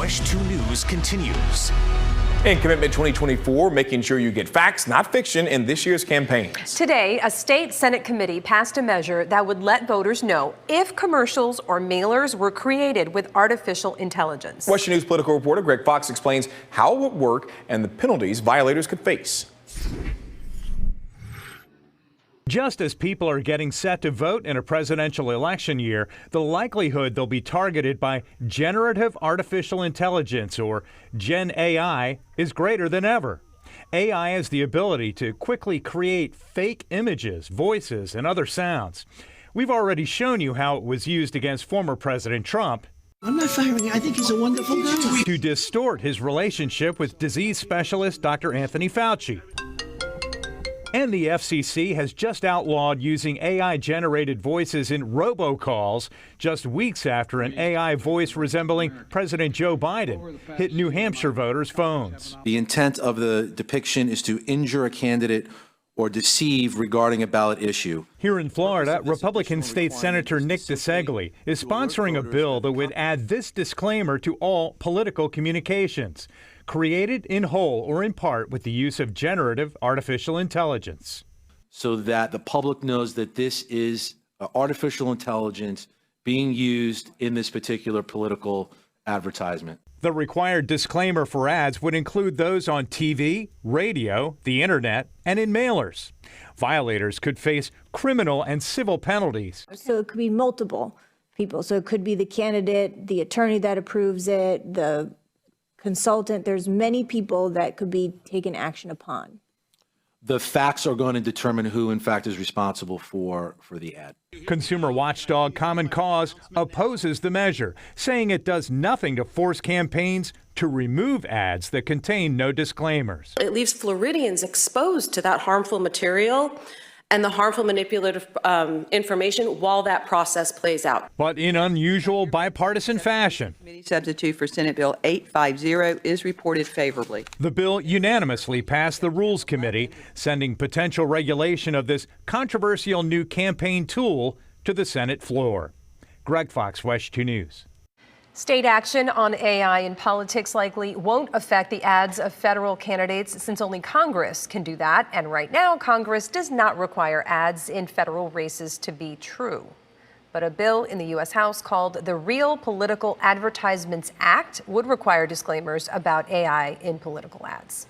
WESH 2 News continues. In Commitment 2024, making sure you get facts, not fiction, in this year's campaigns. Today, a state Senate committee passed a measure that would let voters know if commercials or mailers were created with artificial intelligence. WESH News political reporter Greg Fox explains how it would work and the penalties violators could face. Just as people are getting set to vote in a presidential election year, the likelihood they'll be targeted by generative artificial intelligence, or Gen AI, is greater than ever. AI has the ability to quickly create fake images, voices, and other sounds. We've already shown you how it was used against former President Trump. I'm not firing him. I think he's a wonderful guy. To distort his relationship with disease specialist Dr. Anthony Fauci. And the FCC has just outlawed using AI-generated voices in robocalls just weeks after an AI voice resembling President Joe Biden hit New Hampshire voters' phones. The intent of the depiction is to injure a candidate or deceive regarding a ballot issue. Here in Florida, Republican State Senator Nick DeSegli is sponsoring a bill that would add this disclaimer to all political communications: created in whole or in part with the use of generative artificial intelligence. So that the public knows that this is artificial intelligence being used in this particular political advertisement. The required disclaimer for ads would include those on TV, radio, the internet, and in mailers. Violators could face criminal and civil penalties. So it could be multiple people. So it could be the candidate, the attorney that approves it, the consultant. There's many people that could be taken action upon. The facts are going to determine who, in fact, is responsible for the ad. Consumer watchdog Common Cause opposes the measure, saying it does nothing to force campaigns to remove ads that contain no disclaimers. It leaves Floridians exposed to that harmful material and the harmful manipulative information while that process plays out. But in unusual bipartisan fashion, Committee substitute for Senate Bill 850 is reported favorably. The bill unanimously passed the Rules Committee, sending potential regulation of this controversial new campaign tool to the Senate floor. Greg Fox, WESH 2 News. State action on AI in politics likely won't affect the ads of federal candidates, since only Congress can do that. And right now, Congress does not require ads in federal races to be true. But a bill in the U.S. House called the Real Political Advertisements Act would require disclaimers about AI in political ads.